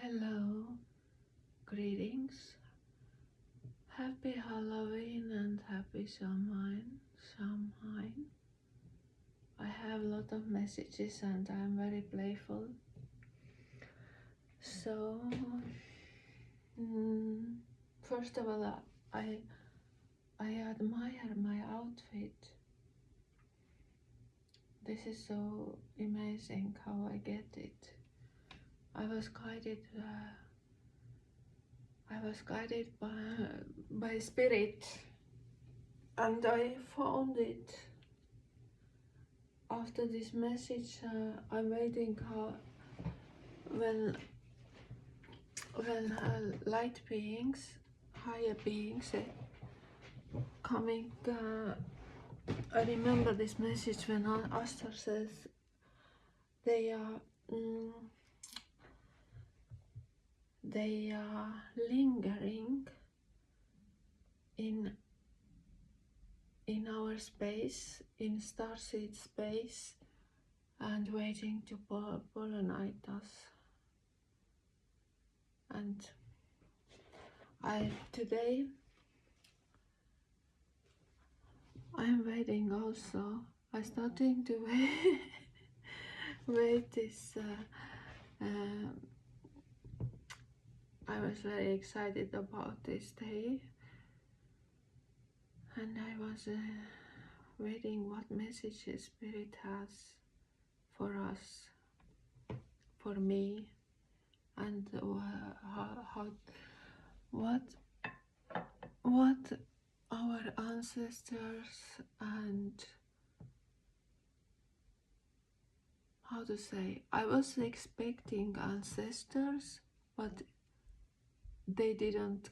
Hello, greetings, happy Halloween and happy Samhain. I have a lot of messages and I'm very playful. So, first of all, I admire my outfit. This is so amazing how I get it. I was guided by spirit, and I found it. After this message, I'm waiting when light beings, higher beings, coming. I remember this message when Astor says they are lingering in our space, in starseed space, and waiting to pollinate us. And today I'm waiting also. I'm starting to wait this. I was very excited about this day, and I was waiting what messages Spirit has for us, for me, and what our ancestors and how to say. I was expecting ancestors, but they didn't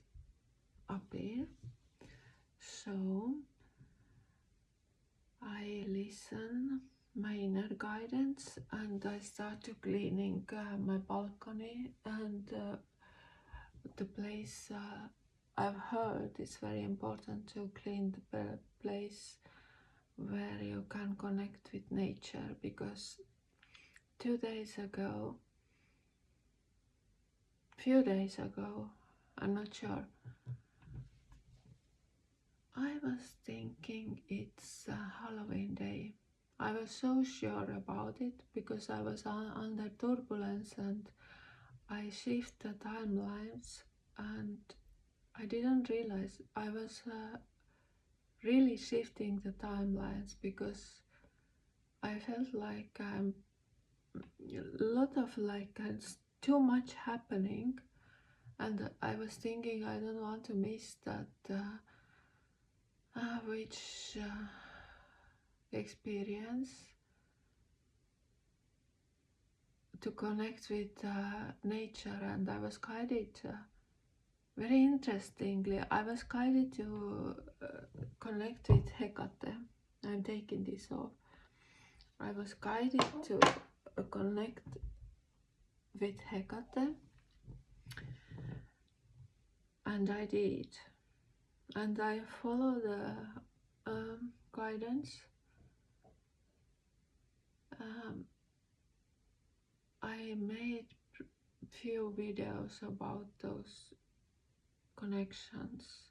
appear. So I listen my inner guidance and I start to cleaning my balcony and the place. I've heard it's very important to clean the place where you can connect with nature, because 2 days ago, few days ago, I'm not sure, I was thinking it's a Halloween day. I was so sure about it because I was under turbulence and I shift the timelines, and I didn't realize I was really shifting the timelines because I felt like a lot of too much happening, and I was thinking I don't want to miss that which experience to connect with nature. And I was guided very interestingly, I was guided to connect with Hecate. I'm taking this off. I was guided to connect with Hecate, and I did. And I follow the guidance. I made few videos about those connections.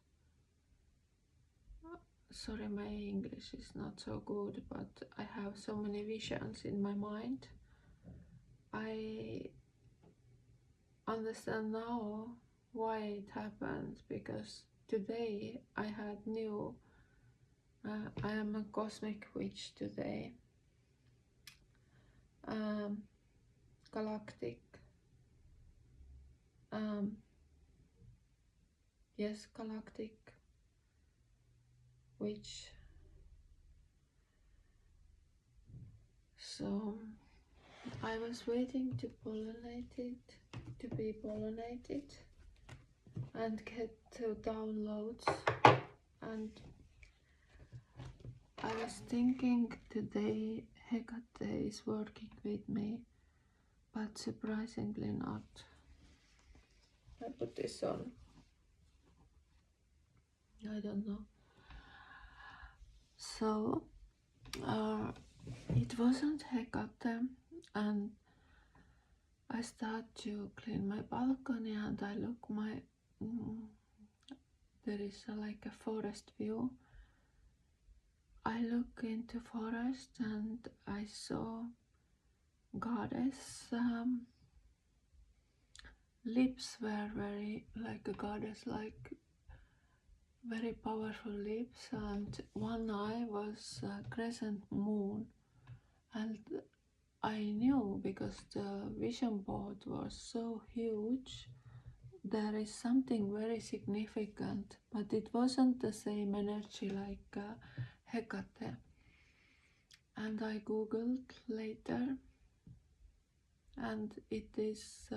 Sorry, my English is not so good, but I have so many visions in my mind. I understand now why it happened, because today I had new I am a cosmic witch today, galactic, yes, galactic witch. So I was waiting to be pollinated and get to downloads, and I was thinking today Hecate is working with me, but surprisingly not. I put this on. I don't know. So it wasn't Hecate, and I start to clean my balcony and I look there is like a forest view. I look into forest and I saw goddess lips were very like a goddess, like very powerful lips, and one eye was a crescent moon. And I knew, because the vision board was so huge, there is something very significant, but it wasn't the same energy like Hecate. And I googled later, and it is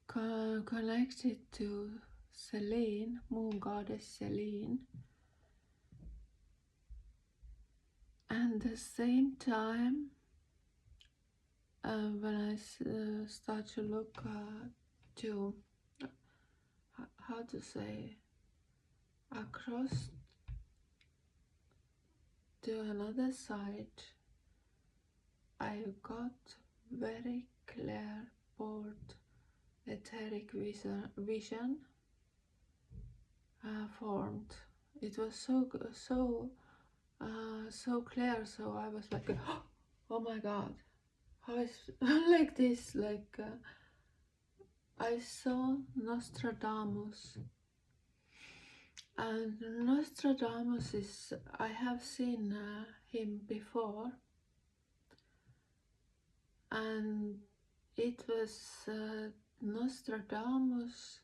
connected to Selene, moon goddess Selene. And at the same time, when I start to look to, how to say, across to another side, I got very clear, bold, etheric vision formed. It was so clear, so I was like, oh my god, how is like this? Like I saw Nostradamus, and Nostradamus is, I have seen him before, and it was Nostradamus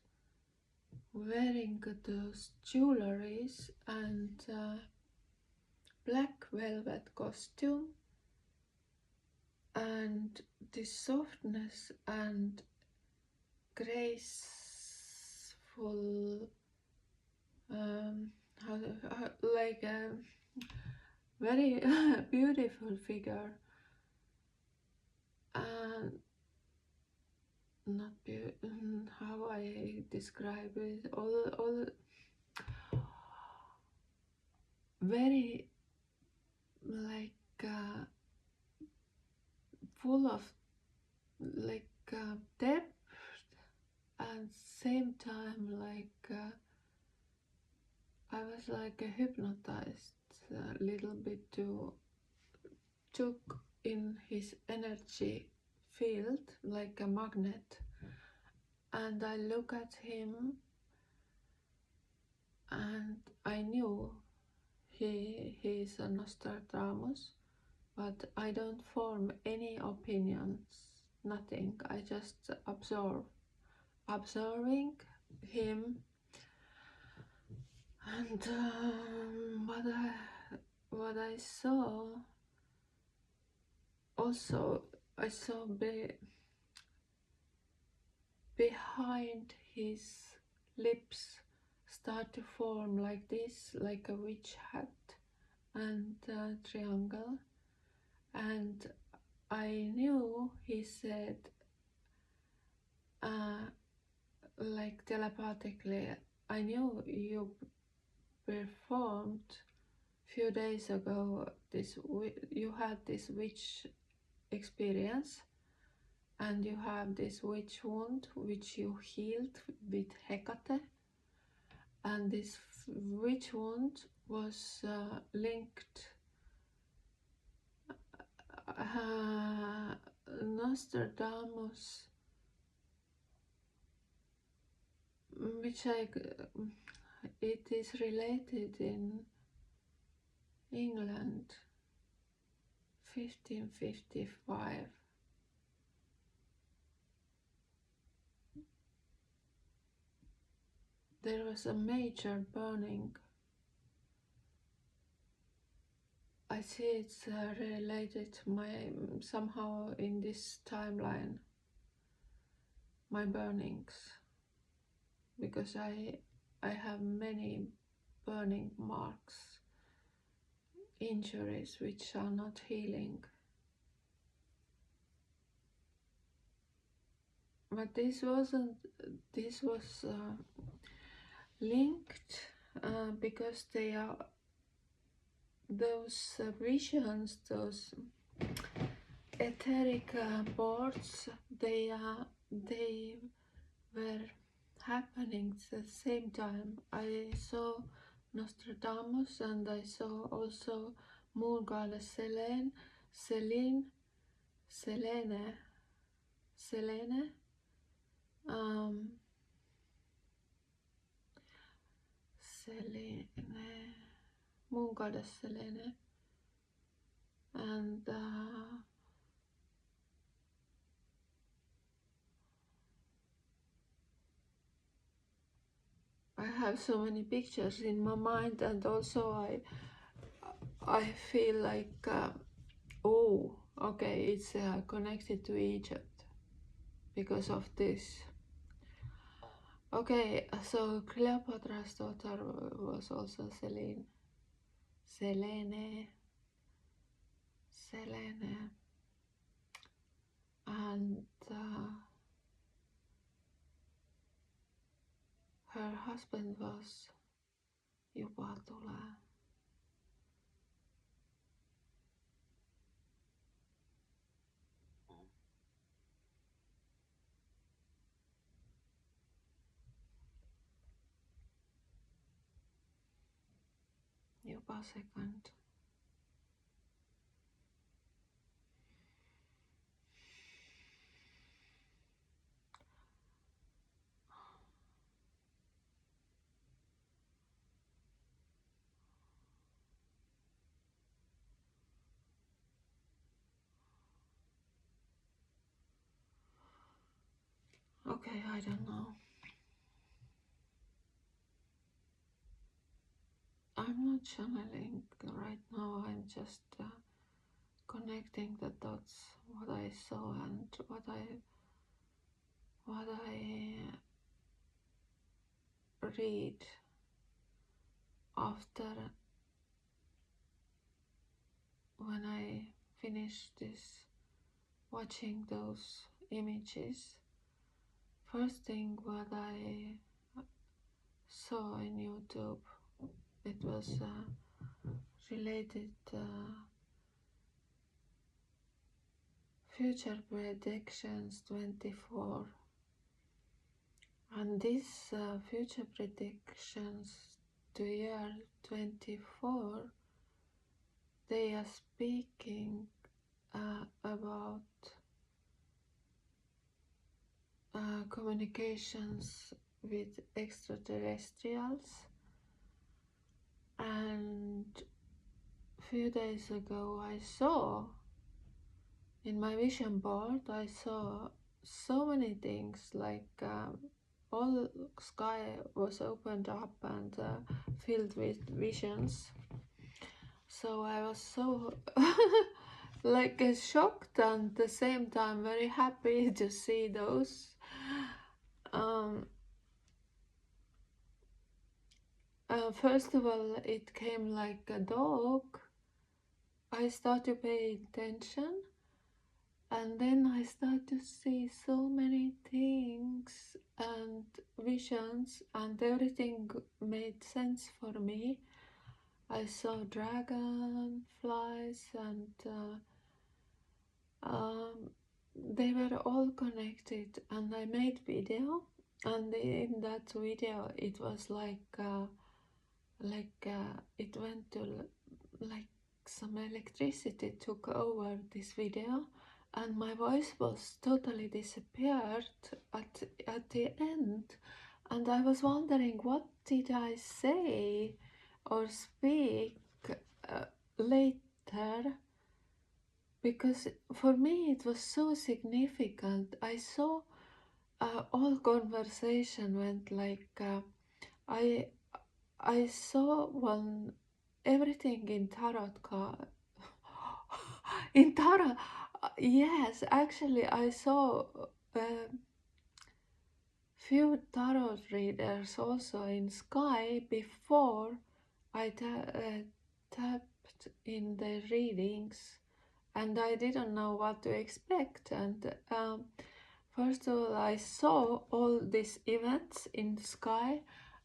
wearing those jewelries and black velvet costume, and this softness and graceful, like a very beautiful figure, and not how I describe it, all very like full of like depth, and same time like I was like hypnotized a little bit, to took in his energy field like a magnet. And I look at him and I knew he is a Nostradamus, but I don't form any opinions, nothing. I just observing him. And what I saw also, I saw behind his lips start to form like this, like a witch hat and triangle. And I knew he said like telepathically, I knew you performed few days ago this, you had this witch experience, and you have this witch wound which you healed with Hecate, and this witch wound was linked Nostradamus, which it is related in England 1555. There was a major burning. I see it's related to my, somehow in this timeline, my burnings, because I have many burning marks, injuries which are not healing. But this wasn't, this was linked because they are those visions, those etheric boards, they were happening at the same time. I saw Nostradamus and I saw also moon goddess Selene, Selene, Selene, um, Selene, moon goddess Selene, and I have so many pictures in my mind, and also I feel like oh, okay, it's connected to Egypt because of this. Okay, so Cleopatra's daughter was also Selene, Selene, Selene, and her husband was juba tule. Juba second. Okay, I don't know. I'm not channeling right now, I'm just connecting the dots, what I saw and what I read after when I finish this watching those images. First thing what I saw in YouTube, it was related future predictions 24, and these future predictions to year 24, they are speaking about communications with extraterrestrials. And a few days ago I saw in my vision board, I saw so many things, like all sky was opened up and filled with visions. So I was so like shocked and at the same time very happy to see those. First of all, it came like a dog. I start to pay attention, and then I start to see so many things and visions, and everything made sense for me. I saw dragonflies and they were all connected, and I made video, and in that video it was like it went to like some electricity took over this video, and my voice was totally disappeared at the end, and I was wondering what did I say or speak later, because for me it was so significant. I saw all conversation went like I saw one everything in tarot card in tarot. Yes, actually I saw few tarot readers also in sky before I tapped in the readings, and I didn't know what to expect. And first of all, I saw all these events in the sky,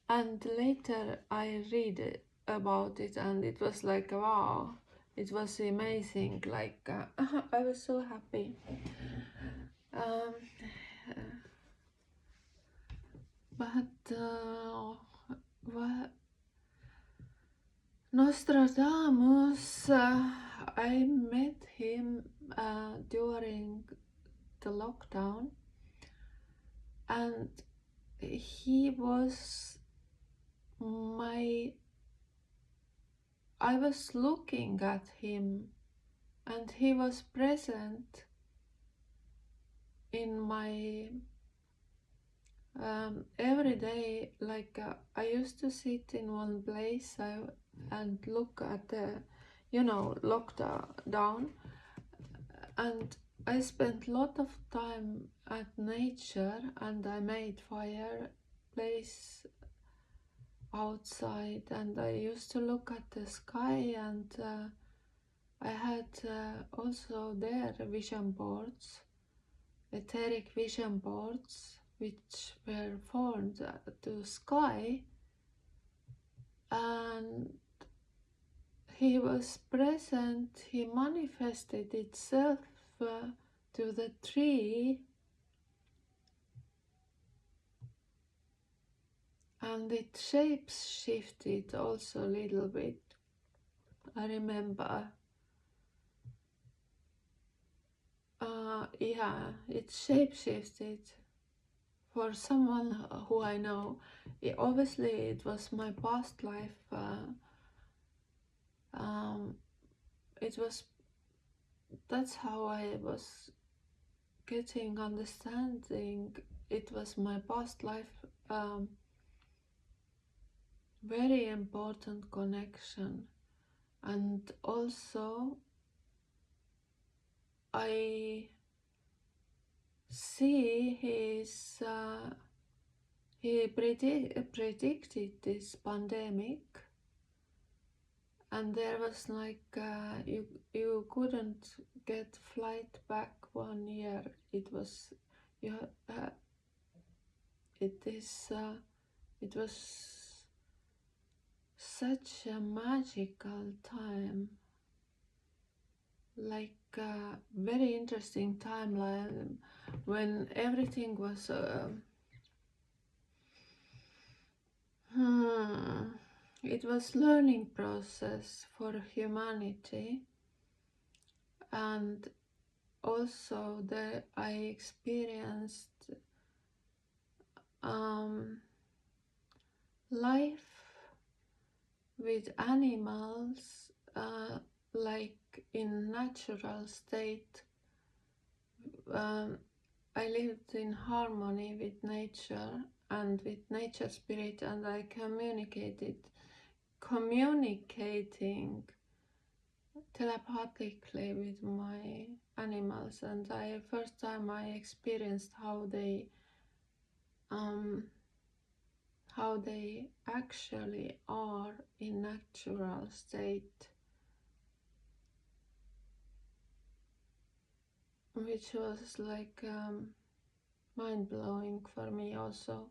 and later I read about it, and it was like, wow, it was amazing. Like I was so happy. Um, but what Nostradamus, I met him during the lockdown, and he was I was looking at him, and he was present in my every day. Like I used to sit in one place and look at the, lockdown, and I spent a lot of time at nature, and I made fireplace outside, and I used to look at the sky, and I had also there vision boards, etheric vision boards, which were formed to sky, and he was present. He manifested itself to the tree, and it shapes shifted also a little bit. I remember, yeah, it shape shifted for someone who I know. Obviously, it was my past life. It was, that's how I was getting understanding. It was my past life. Very important connection, and also I see he predicted this pandemic, and there was like you couldn't get flight back 1 year. It was you it was such a magical time, like a very interesting timeline when everything was it was learning process for humanity, and also I experienced life with animals, like in natural state. I lived in harmony with nature and with nature spirit, and I communicating telepathically with my animals, and first time I experienced how they actually are in natural state, which was like mind-blowing for me also,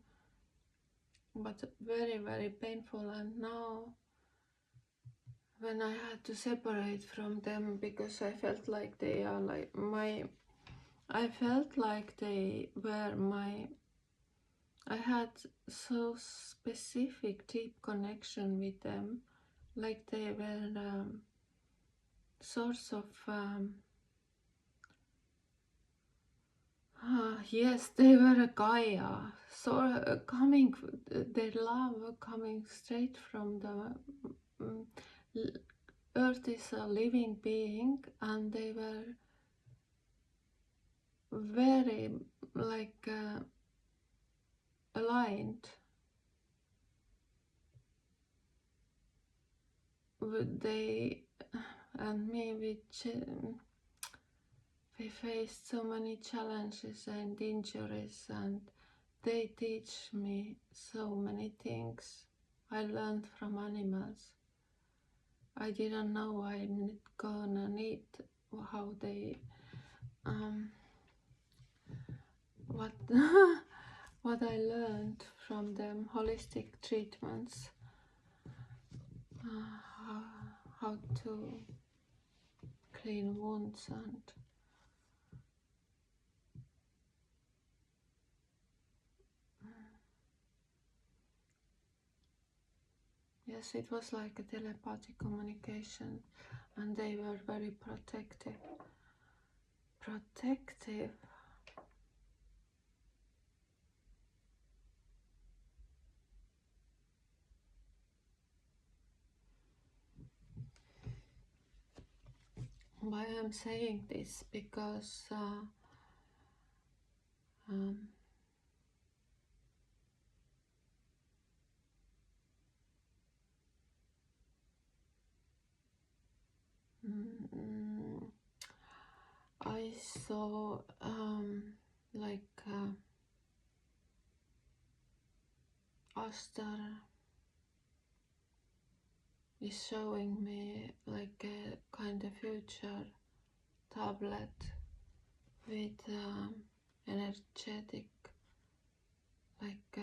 but very, very painful. And now when I had to separate from them, because I felt like they are like I felt like they were I had so specific deep connection with them, like they were source of yes, they were a Gaia, so coming, their love coming straight from the earth is a living being, and they were very like aligned with they and me, which we faced so many challenges and injuries, and they teach me so many things I learned from animals. I didn't know I'm gonna need how they what what I learned from them, holistic treatments, how to clean wounds, and yes, it was like a telepathic communication, and they were very protective. Why I'm saying this? Because I saw like Astar is showing me like a kind of future tablet with energetic, like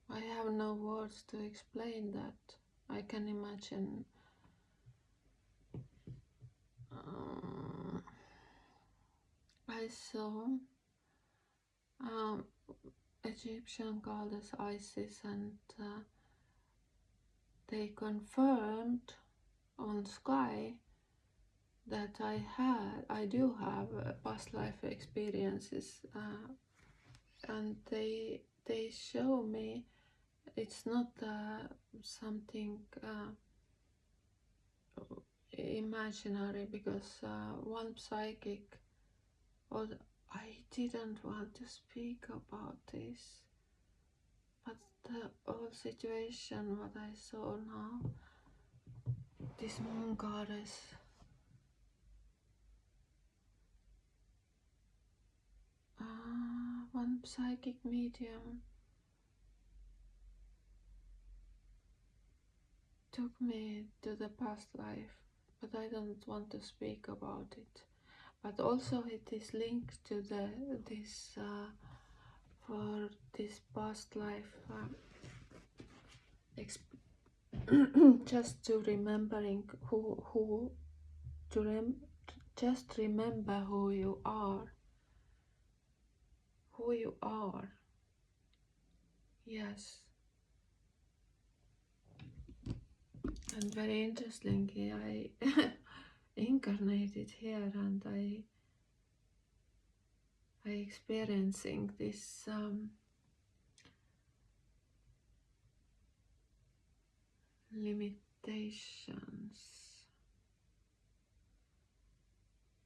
I have no words to explain that. I can imagine I saw Egyptian goddess Isis, and they confirmed on Sky that I do have past life experiences, and they show me it's not something imaginary, because one psychic, or I didn't want to speak about this, but the whole situation what I saw now, this moon goddess, one psychic medium took me to the past life, but I don't want to speak about it. But also it is linked to this for this past life just to remembering just remember who you are. Yes. And very interestingly, I incarnated here, and I experiencing this limitations,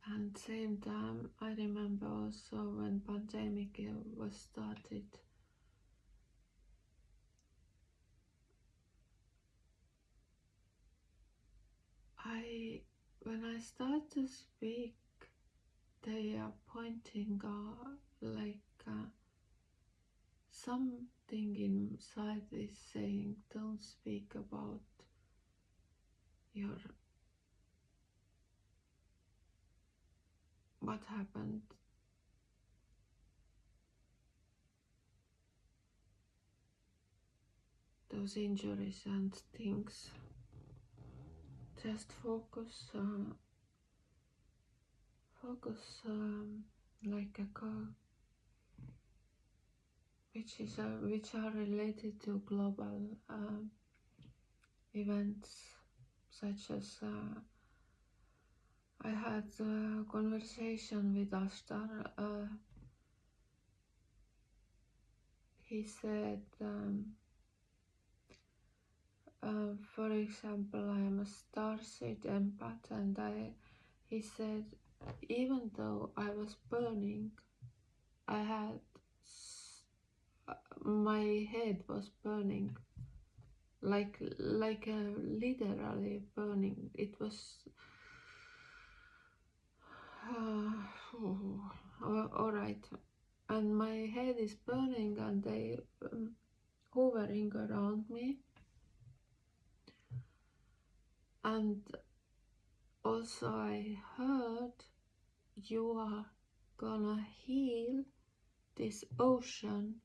and same time I remember also when pandemic was started, when I start to speak, they are pointing like something inside is saying, don't speak about what happened. Those injuries and things. Just focus like a which are related to global events, such as I had a conversation with Astar. He said, for example, I am a starseed empath, and he said, even though I was burning, I had my head was burning, like literally burning. It was all right, and my head is burning, and they hovering around me, and also I heard, you are gonna heal this ocean.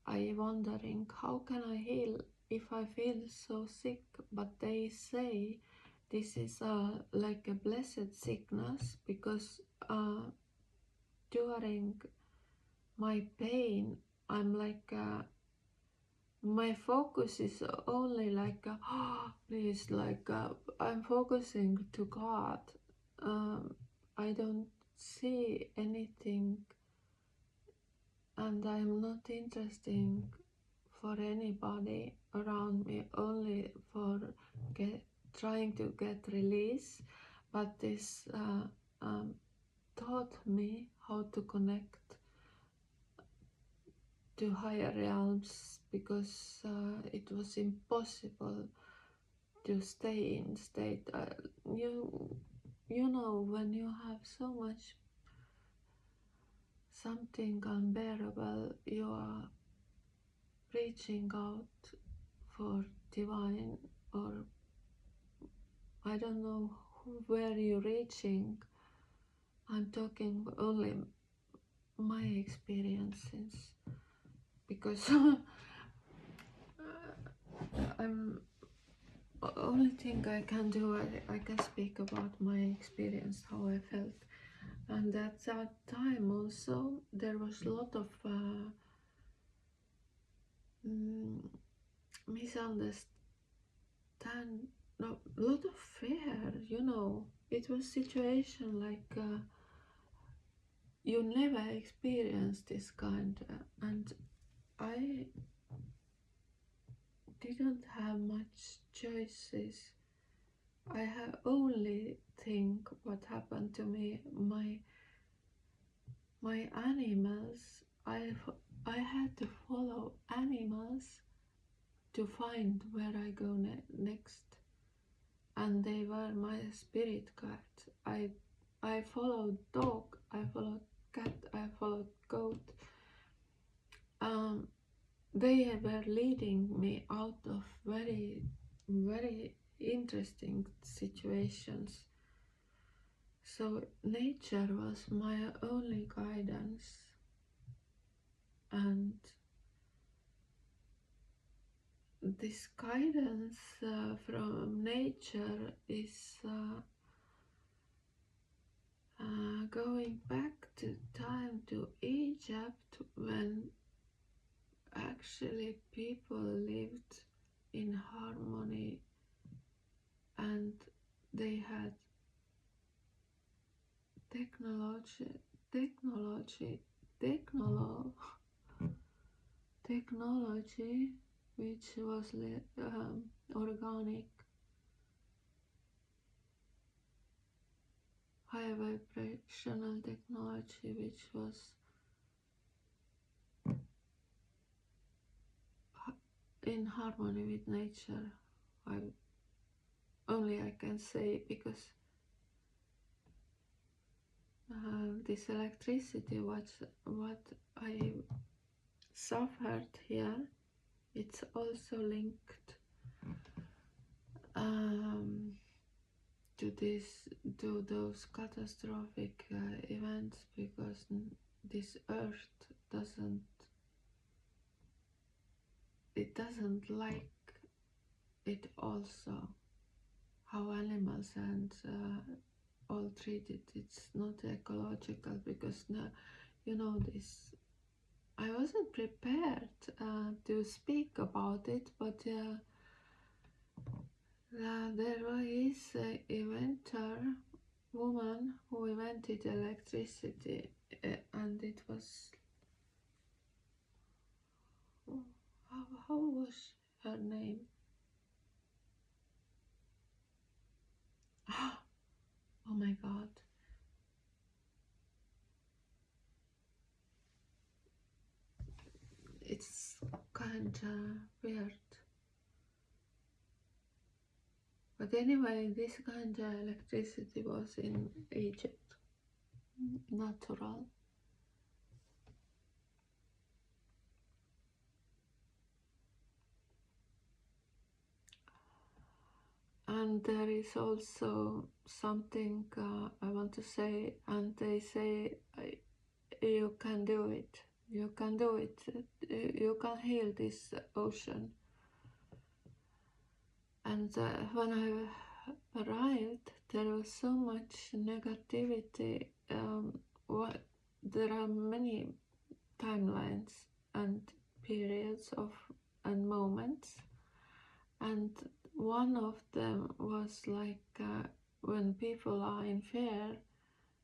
I wondering, how can I heal if I feel so sick? But they say this is like a blessed sickness, because during my pain I'm like my focus is only like please, like I'm focusing to God. I don't see anything, and I'm not interested for anybody around me, only for trying to get release. But this taught me how to connect to higher realms, because it was impossible to stay in state. You know, when you have so much something unbearable, you are reaching out for divine, or I don't know where you're reaching. I'm talking only my experiences, because I'm only thing I can do, I can speak about my experience, how I felt. And at that time also there was a lot of misunderstand, no, a lot of fear, you know. It was situation like you never experienced this kind, and I didn't have much choices. I have only think what happened to me, my animals. I had to follow animals to find where I go next, and they were my spirit guides. I followed dog, I followed cat, I followed goat. They were leading me out of very, very interesting situations. So nature was my only guidance, and this guidance from nature is going back to time to Egypt, when actually people lived in harmony, and they had technology which was organic, high vibrational technology, which was in harmony with nature. I can say, because this electricity, what I suffered here, it's also linked to those catastrophic events, because this earth doesn't like it also, how animals and all treated. It's not ecological, because you know this. I wasn't prepared to speak about it, but there is an inventor woman who invented electricity, and it was, how was her name? Oh my god. It's kinda weird. But anyway, this kind of electricity was in Egypt, natural. And there is also something I want to say, and they say you can do it, you can do it, you can heal this ocean. And when arrived, there was so much negativity. There are many timelines and periods of and moments, and one of them was like when people are in fear,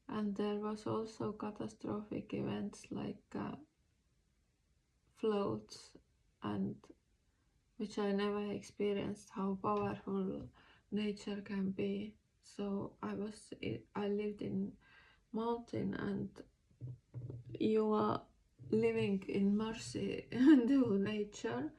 and there was also catastrophic events like floods, and which I never experienced how powerful nature can be. So I lived in mountain, and you are living in mercy to nature.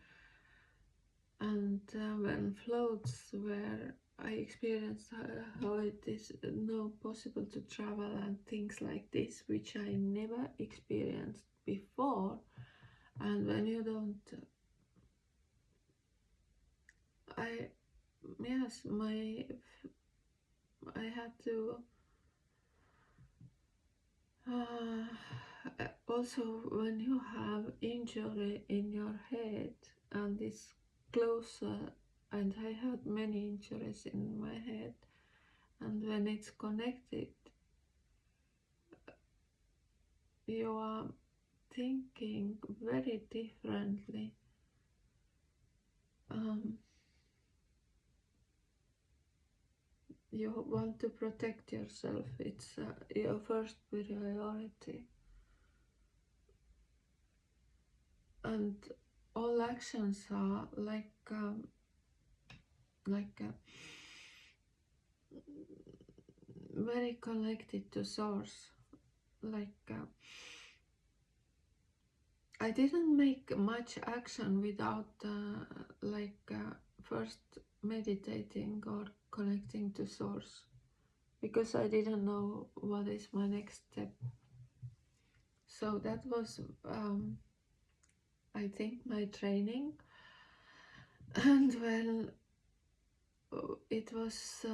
And when floods were, I experienced how it is not possible to travel and things like this, which I never experienced before. And when you don't, I yes, I had to also when you have injury in your head and it's closer, and I had many injuries in my head, and when it's connected, you are thinking very differently. You want to protect yourself. It's your first priority, and all actions are like very connected to source. I didn't make much action without first meditating or connecting to source, because I didn't know what is my next step. So that was I think my training. And when it was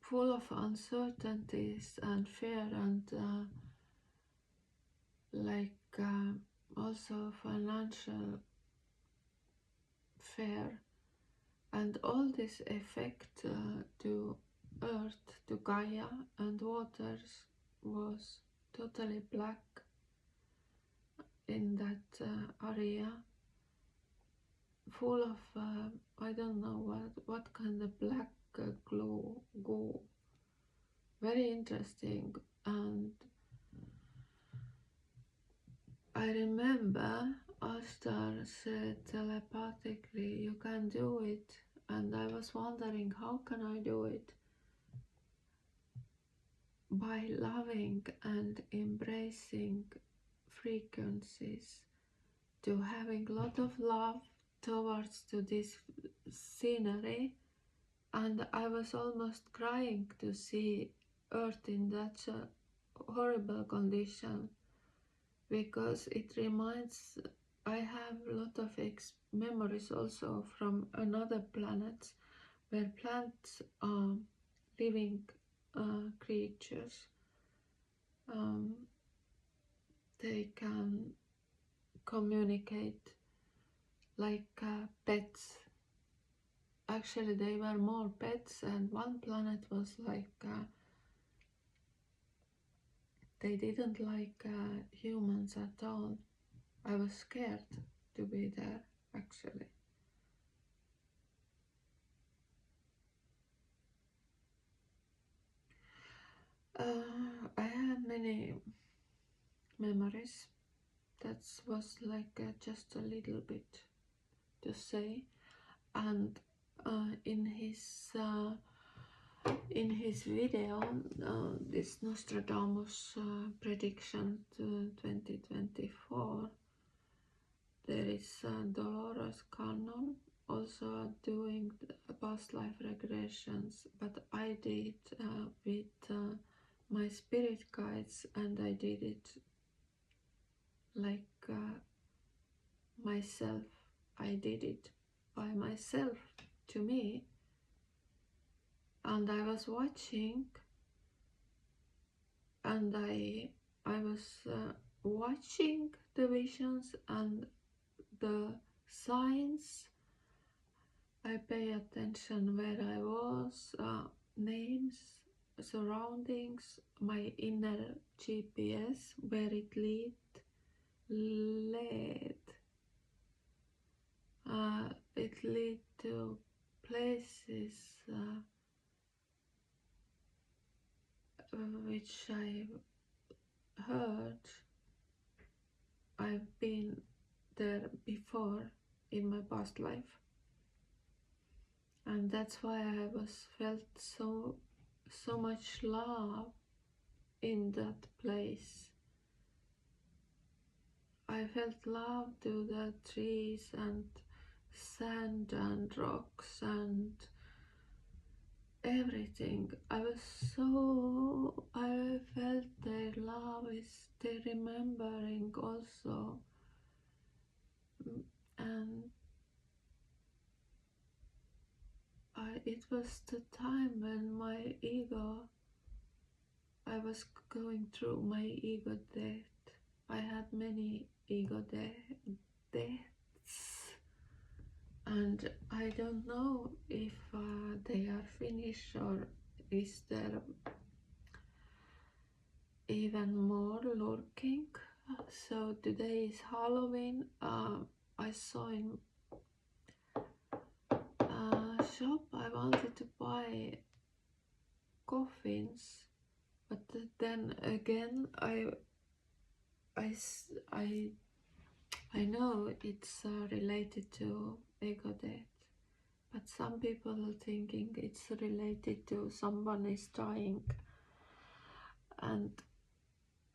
full of uncertainties and fear, and also financial fear, and all this effect to earth, to Gaia and waters was totally black in that area, full of I don't know what kind of black goo. Very interesting. And I remember Astar said telepathically, you can do it, and I was wondering, how can I do it? By loving and embracing frequencies, to having a lot of love towards to this scenery. And I was almost crying to see Earth in that horrible condition, because it reminds, I have a lot of memories also from another planets where plants are living creatures. They can communicate like pets. Actually, they were more pets, and one planet was like they didn't like humans at all. I was scared to be there, actually. I had many memories. That was like just a little bit to say. And in his video, this Nostradamus prediction to 2024, there is Dolores Cannon also doing past life regressions, but I did with my spirit guides, and I did it like myself. I did it by myself, to me, and I was watching, and I was watching the visions and the signs I pay attention where I was, names, surroundings, my inner GPS, where it led. It led to places which I heard I've been there before in my past life, and that's why I was felt so much love in that place. I felt love to the trees and sand and rocks and everything. I felt their love, is their remembering also. And it was the time when my ego, I was going through my ego death. I had many ego deaths, and I don't know if they are finished or is there even more lurking. So today is Halloween. I saw in a shop I wanted to buy coffins, but then again I know it's related to ego death, but some people are thinking it's related to someone is dying, and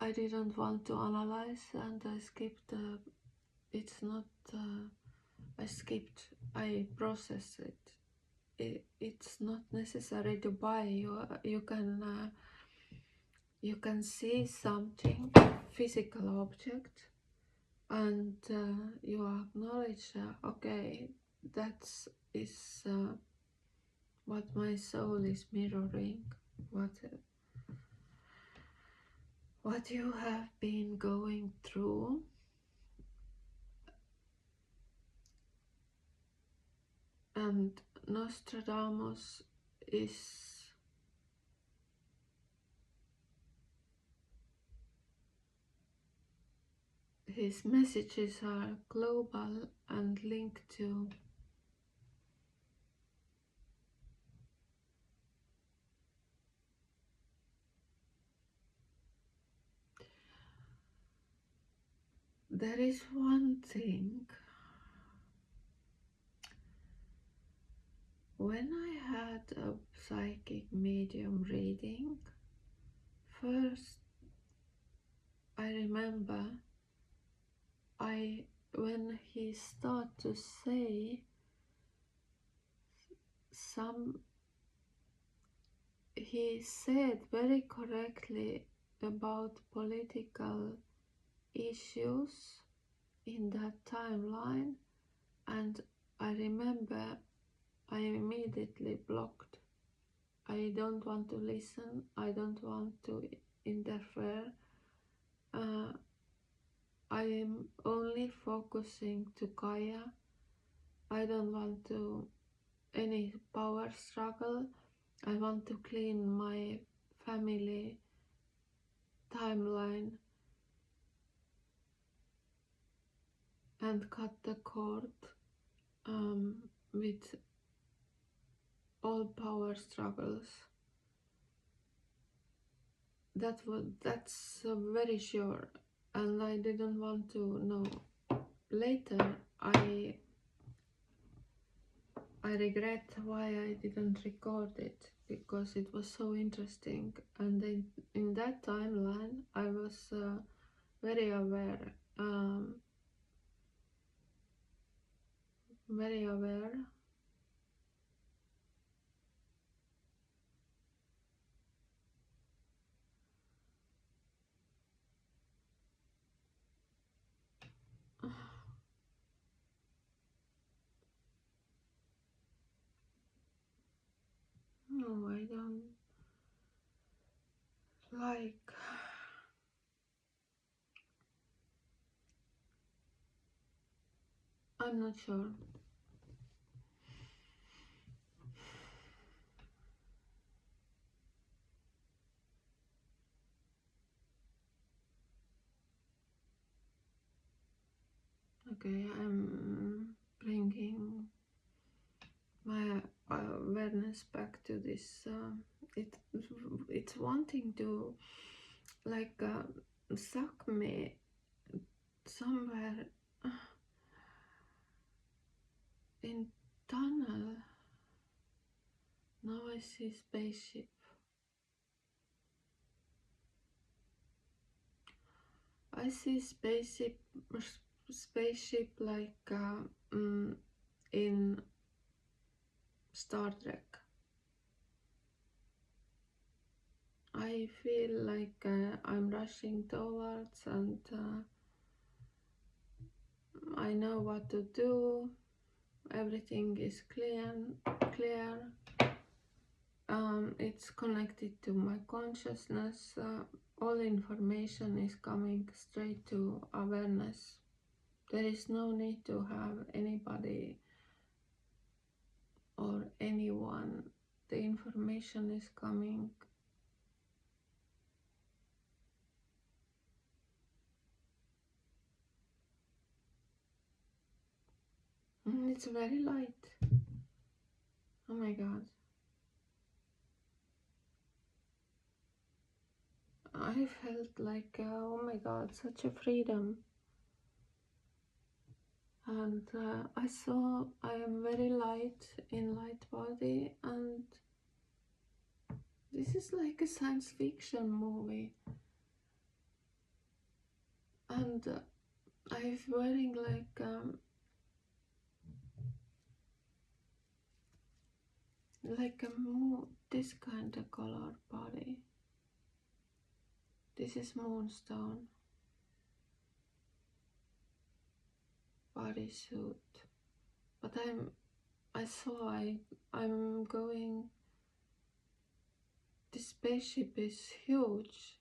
I didn't want to analyze, and I skipped. It's not. I skipped. I processed it. It's not necessary to buy. You can see something, physical object, and you acknowledge. Okay, that is what my soul is mirroring. What you have been going through. And Nostradamus is his messages are global and linked to there is one thing. When I had a psychic medium reading, first I remember when he started to say he said very correctly about political issues in that timeline, and I remember I immediately blocked. I don't want to listen, I don't want to interfere. I am only focusing to Gaia. I don't want to any power struggle. I want to clean my family timeline and cut the cord with all power struggles. That's very sure, and I didn't want to know. Later, I regret why I didn't record it, because it was so interesting, and in that timeline I was very aware, very aware. No, I don't like. I'm not sure. Okay, I'm bringing my awareness back to this. It's wanting to like suck me somewhere in tunnel. Now I see spaceship. I see spaceship like in Star Trek. I feel like I'm rushing towards, and I know what to do. Everything is clear. It's connected to my consciousness. All information is coming straight to awareness. There is no need to have anybody or anyone. The information is coming. It's very light. Oh my god. I felt like, oh my god, such a freedom. And I saw I am very light in light body, and this is like a science fiction movie. And I'm wearing like this kind of color body. This is moonstone bodysuit. But I'm going. The spaceship is huge,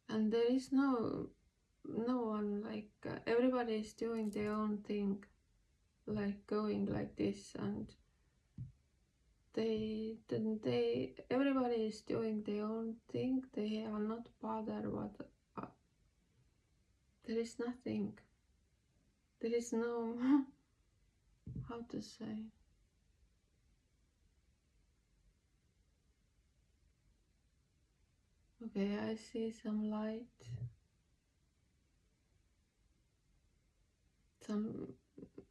and there is no one, like everybody is doing their own thing, like going like this, and everybody is doing their own thing. They are not bothered what there is nothing, there is no how to say, okay, I see some light,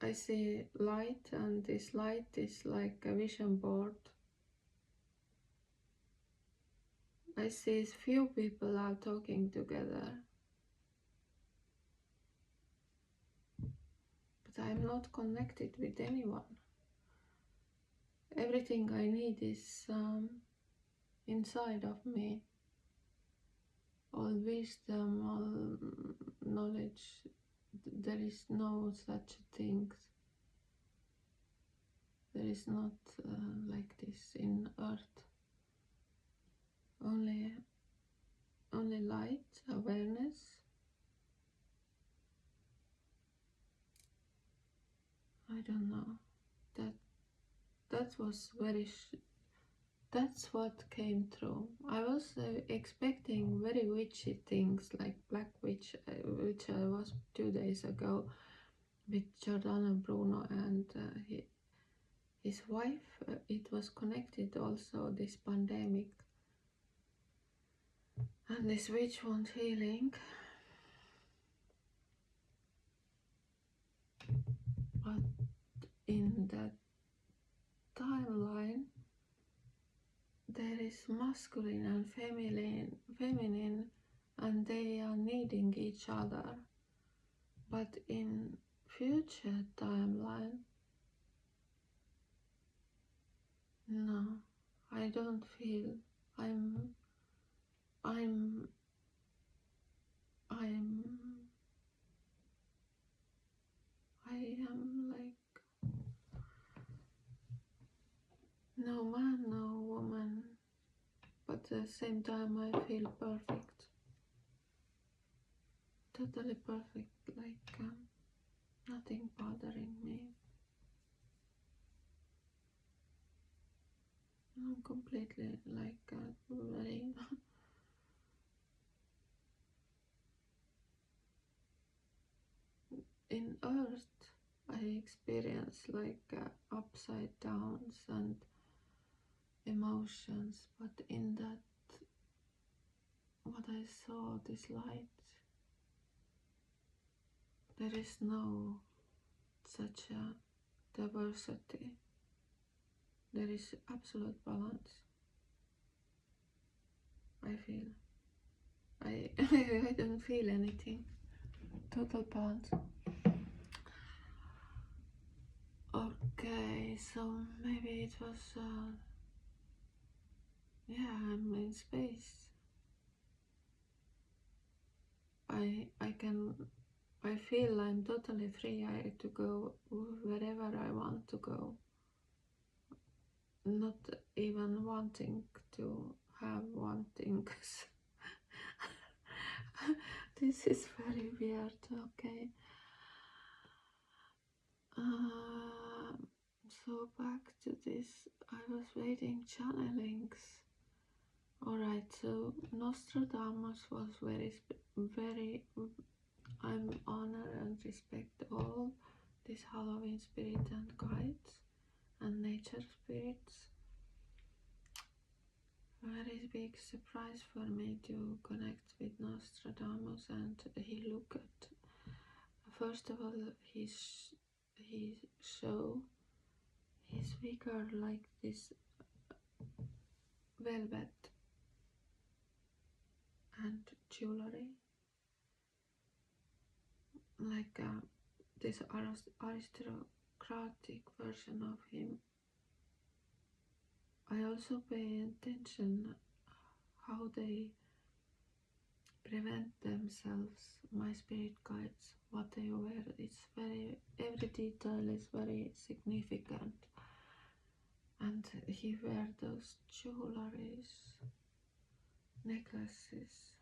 I see light, and this light is like a vision board. I see few people are talking together, but I'm not connected with anyone. Everything I need is inside of me. All wisdom, all knowledge, there is no such things. There is not like this in earth. Only light, awareness. I don't know. That was very. That's what came through. I was expecting very witchy things like Black Witch, which I was 2 days ago with Giordano Bruno and his wife. It was connected also this pandemic, and this witch wants healing. But in that timeline, there is masculine and feminine, and they are needing each other. But in future timeline, no, I don't feel I am like no man, no woman, but at the same time I feel perfect, totally perfect, like nothing bothering me. I'm completely like very in Earth I experience like upside downs and emotions, but in that what I saw, this light, there is no such a diversity. There is absolute balance. I feel. I don't feel anything. Total balance. Okay, so maybe it was, yeah, I'm in space. I feel I'm totally free. I have to go wherever I want to go. Not even wanting to have wantings. This is very weird, okay. So back to this, I was waiting channelings. Alright, so Nostradamus was very, I'm honor and respect all these Halloween spirit and guides and nature spirits. Very big surprise for me to connect with Nostradamus, and he looked at, first of all, he show his figure like this velvet and jewelry, like this aristocratic version of him. I also pay attention how they prevent themselves, my spirit guides, what they wear. It's very, every detail is very significant. And he wear those jewelries, necklaces.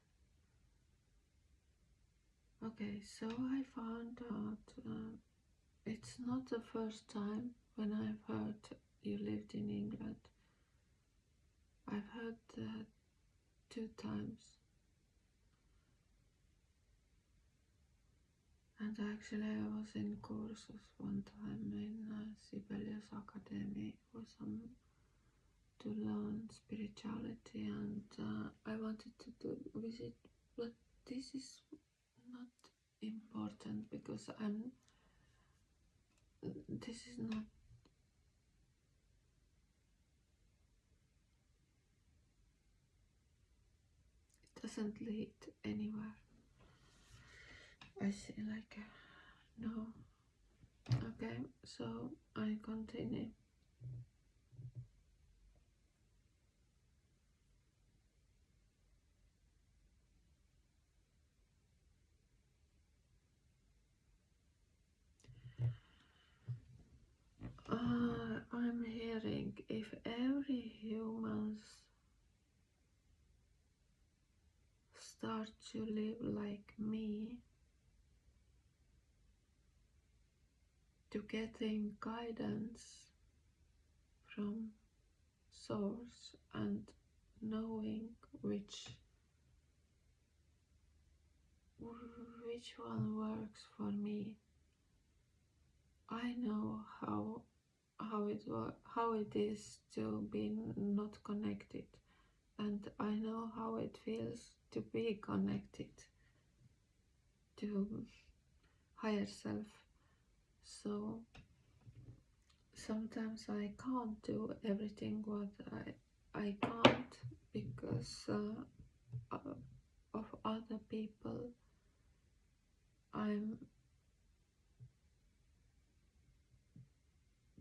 Okay, so I found out it's not the first time when I've heard you lived in England. I've heard 2 times. And actually I was in courses one time in Sibelius Academy for to learn spirituality, and I wanted to visit, but this is not important because this is not, it doesn't lead anywhere. I see, like, no. Okay, so I continue. I'm hearing if every humans start to live like me, to getting guidance from source and knowing which one works for me. I know how it is to be not connected, and I know how it feels to be connected to higher self. So sometimes I can't do everything what I can't because of other people. I'm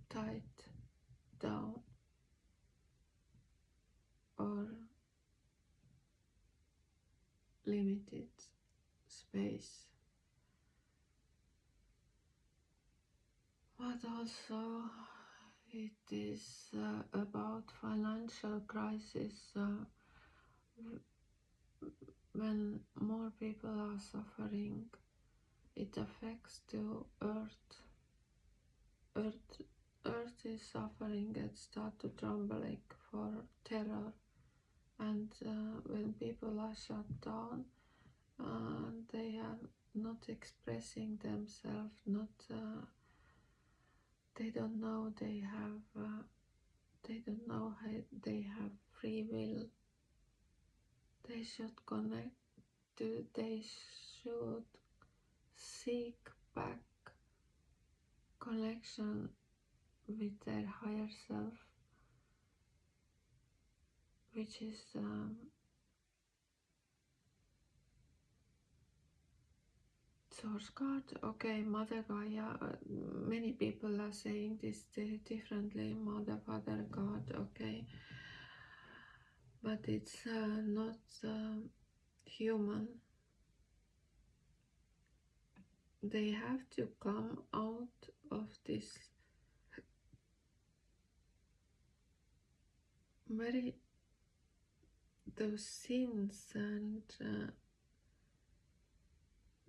tied down or limited space. But also it is about financial crisis. When more people are suffering, it affects the earth. Earth is suffering and start to trembling for terror. And when people are shut down, they are not expressing themselves, not they don't know they don't know how they have free will. They should connect to, they should seek back connection with their higher self, which is source God. Okay, Mother Gaia. Many people are saying this differently. Mother, Father, God. Okay, but it's not human. They have to come out of this very those sins and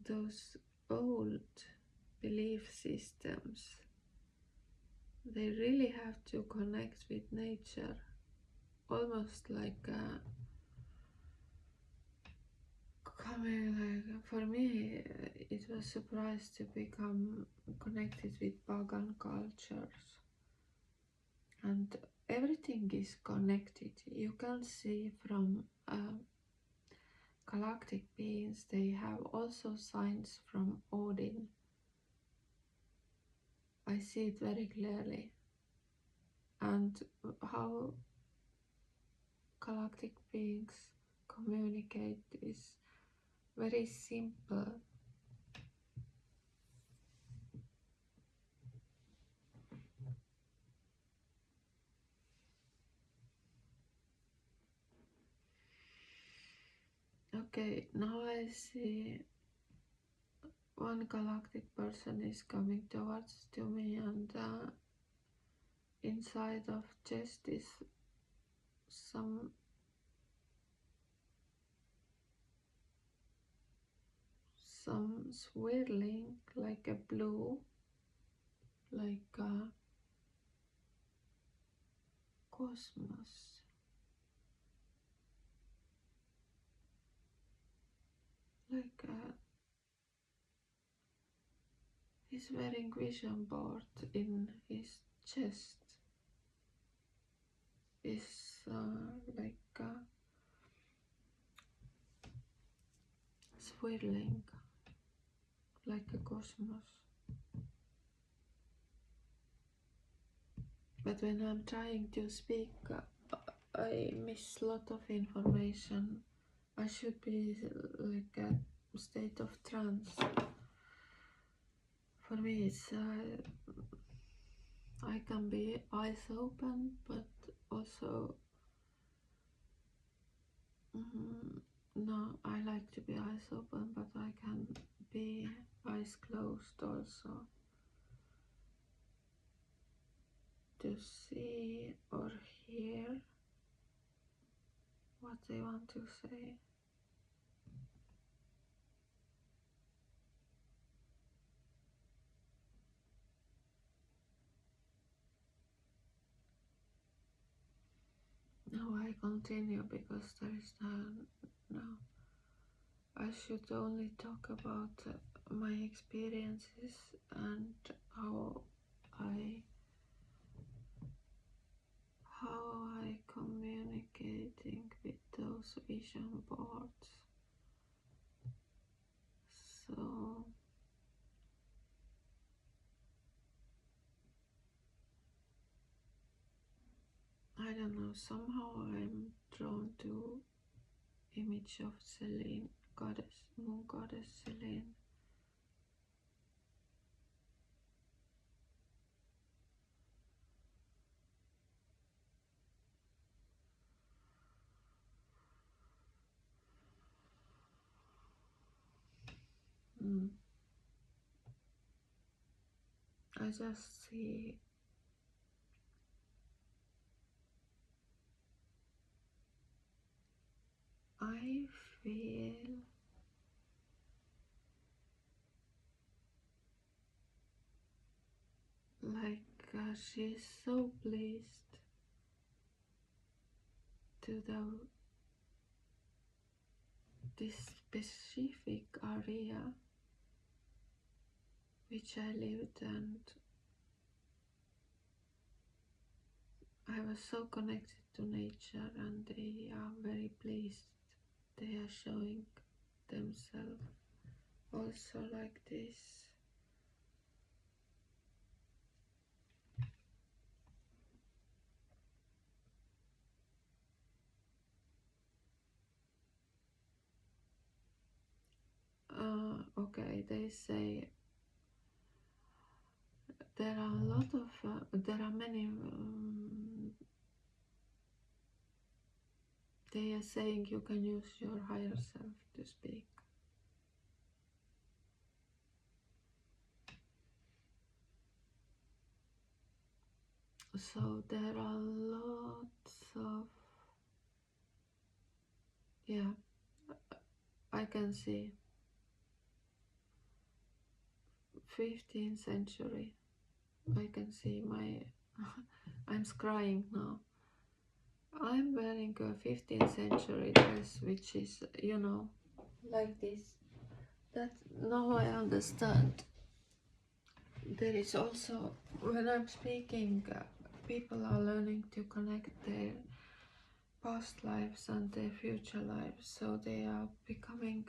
those old belief systems. They really have to connect with nature, almost like coming, like for me it was a surprise to become connected with pagan cultures, and everything is connected. You can see from galactic beings, they have also signs from Odin. I see it very clearly. And how galactic beings communicate is very simple. Okay, now I see one galactic person is coming towards to me, and inside of chest is some swirling like a blue, like a cosmos, like he's wearing vision board in his chest. Is like swirling like a cosmos. But when I'm trying to speak, I miss a lot of information. I should be like a state of trance. For me, it's I can be eyes open, but also no, I like to be eyes open, but I can be eyes closed also, to see or hear what they want to say. Now I continue because there is no. I should only talk about my experiences and how I communicating with those vision boards. So I don't know, somehow I'm drawn to image of Selene, goddess, moon goddess Selene. I just see I feel like she's so pleased to this specific area which I lived, and I was so connected to nature, and they are very pleased. They are showing themselves also like this. Okay, they say there are a lot of, there are many, they are saying you can use your higher self to speak. So there are lots of, yeah, I can see 15th century. I can see my, I'm scrying now. I'm wearing a 15th century dress, which is, you know, like this. That now I understand. There is also, when I'm speaking, people are learning to connect their past lives and their future lives, so they are becoming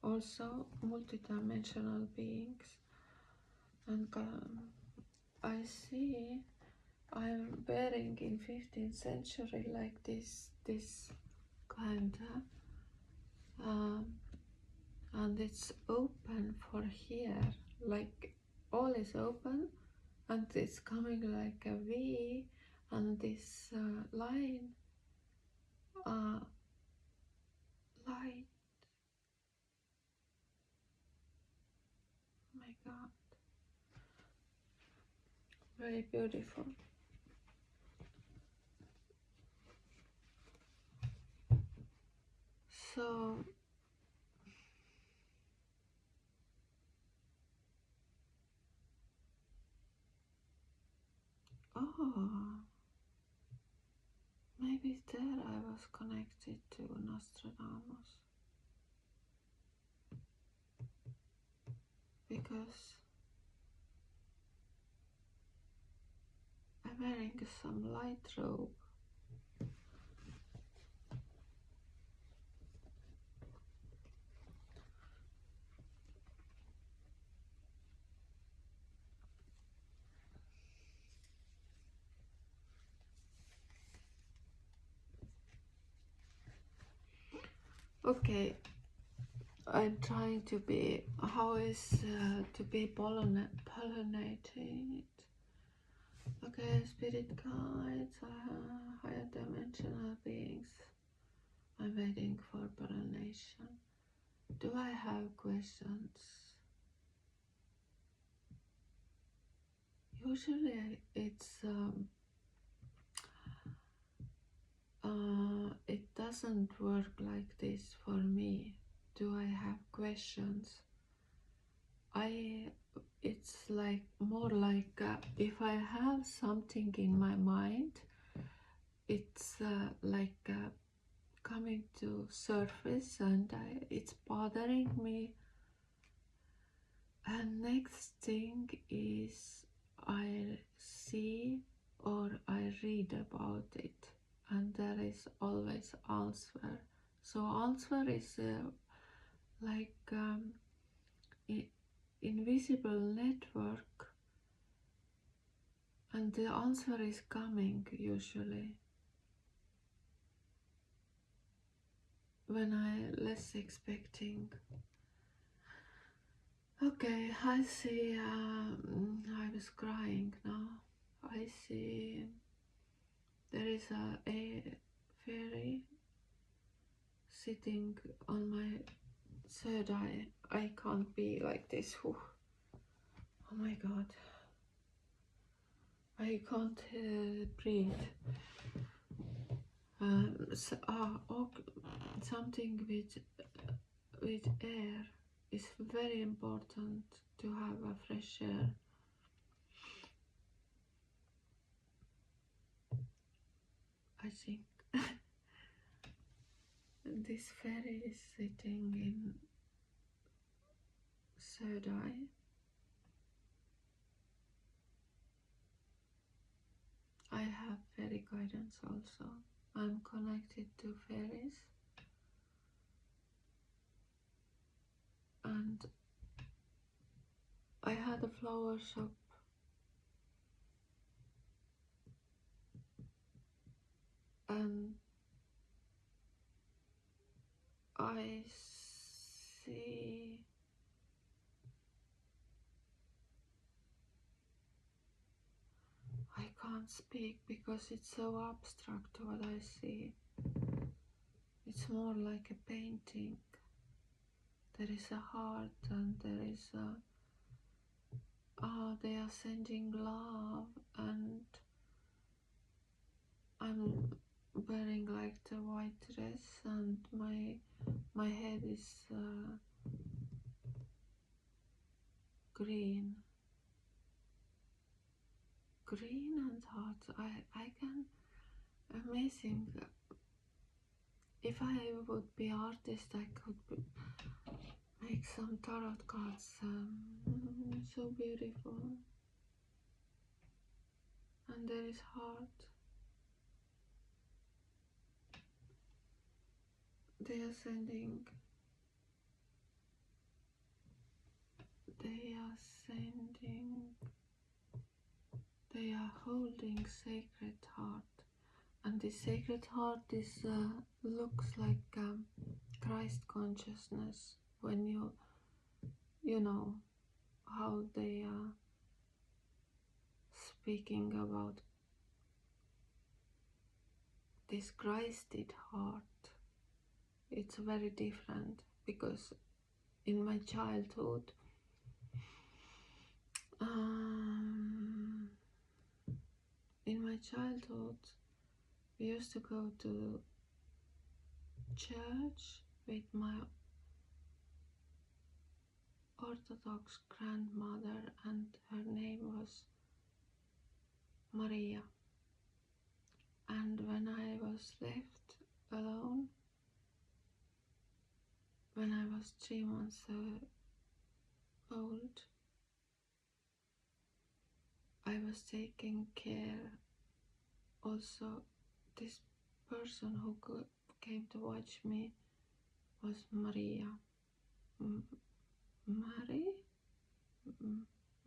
also multidimensional beings. And I see I'm wearing in 15th century like this kind and it's open for here, like all is open, and it's coming like a V, and this line light, oh my god, very beautiful. So maybe there I was connected to Nostradamus, because I'm wearing some light robe. Okay, I'm trying to be, how is to be pollinating it. Okay, spirit guides, higher dimensional beings. I'm waiting for pollination. Do I have questions? Usually it doesn't work like this for me. Do I have questions? It's like more like if I have something in my mind, it's like coming to surface, and it's bothering me, and next thing is I see or I read about it, and there is always answer. So answer is like invisible network, and the answer is coming usually when I less expecting. Okay, I see, I was crying now. I see there is a fairy sitting on my third eye. I can't be like this. Whew. Oh my god. I can't breathe. Something with air is very important, to have a fresh air. I think this fairy is sitting in third eye, fairy guidance also. I'm connected to fairies, and I had a flower shop and I see I can't speak because it's so abstract what I see. It's more like a painting. There is a heart and there is a they are sending love, and I'm wearing like the white dress, and my head is green and hot. I can amazing. If I would be artist, I could make some tarot cards. So beautiful, and there is heart. They are sending. They are sending. They are holding sacred heart. And the sacred heart is looks like Christ consciousness. When you know how they are speaking about this Christed heart, it's very different, because in my childhood we used to go to church with my Orthodox grandmother, and her name was Maria. And when I was left alone, when I was 3 months old, I was taking care. Also, this person who came to watch me was Maria. Mary?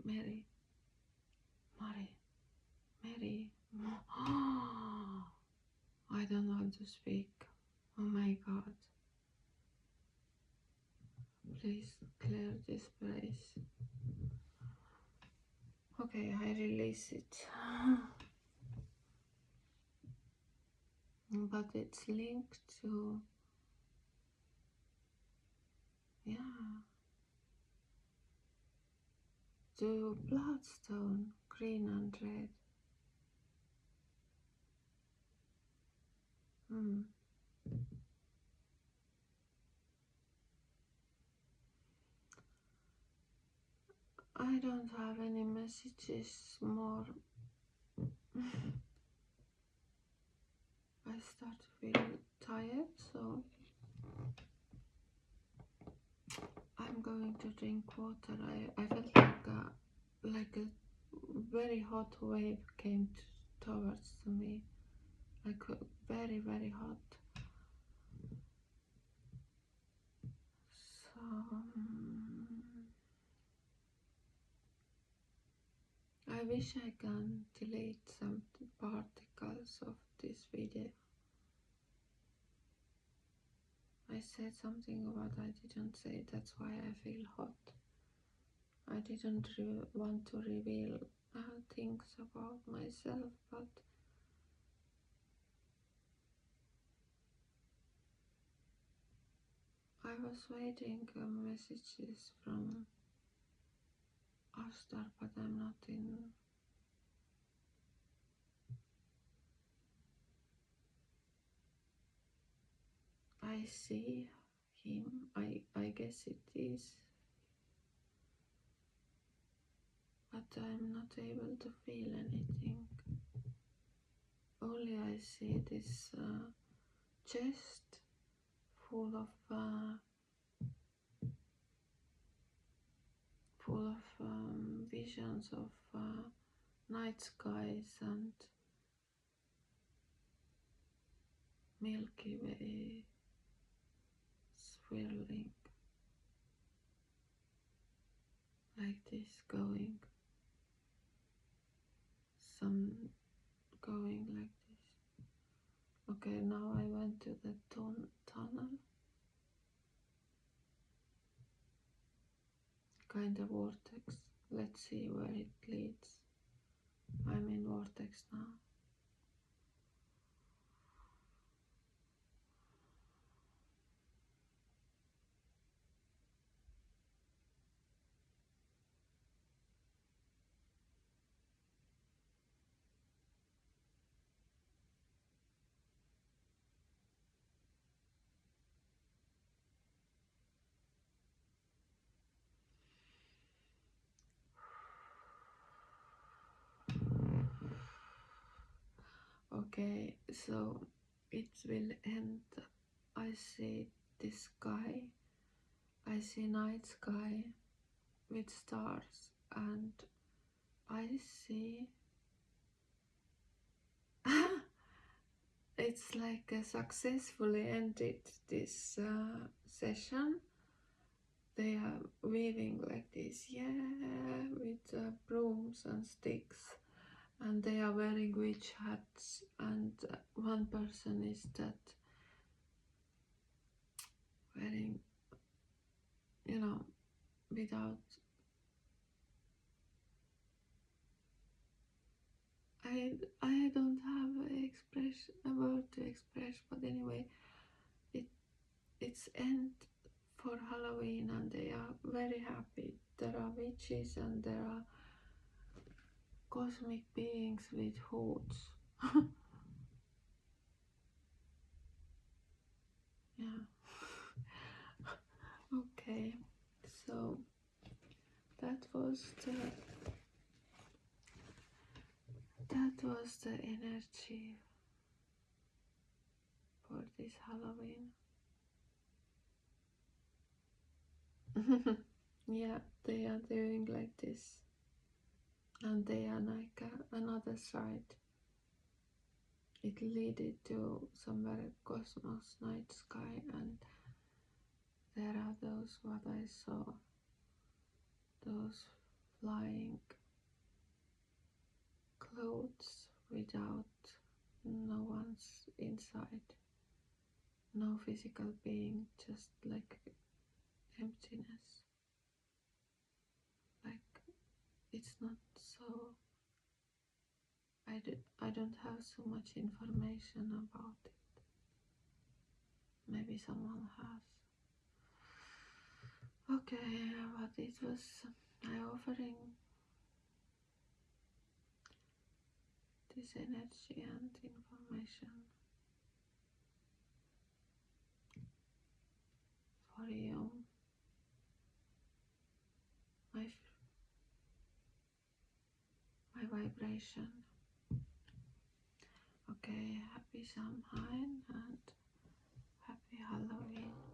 Mary. I don't want to speak. Oh my God. Please clear this place. Okay, I release it. But it's linked to, to bloodstone, green and red. I don't have any messages more. I start to feel tired, so I'm going to drink water. I felt like a very hot wave came towards me, like very, very hot. So I wish I can delete some particles of this video. I said something about I didn't say, that's why I feel hot. I didn't want to reveal things about myself, but I was waiting messages from Astar, but I'm not in. I see him, I guess it is, but I'm not able to feel anything. Only I see this chest full of visions of night skies, and Milky Way swirling like this, going like this. Okay, now I went to the tunnel, kind of vortex. Let's see where it leads. I'm in vortex now. Okay, so it will end. I see the sky. I see night sky with stars, and I see it's like a successfully ended this session. They are weaving like this, yeah, with brooms and sticks, and they are wearing witch hats, and one person is that wearing, you know, without, I don't have a word to express, but anyway, it's end for Halloween, and they are very happy. There are witches and there are cosmic beings with hoods. Yeah. Okay, so that was the energy for this Halloween. Yeah, they are doing like this, and they are like another side. It leaded to somewhere cosmos, night sky, and there are those what I saw, those flying clothes without no one's inside, no physical being, just like emptiness. Like it's not so. I don't have so much information about it. Maybe someone has. Okay, but it was I offering this energy and information for you, my vibration. Okay, happy Samhain and happy Halloween.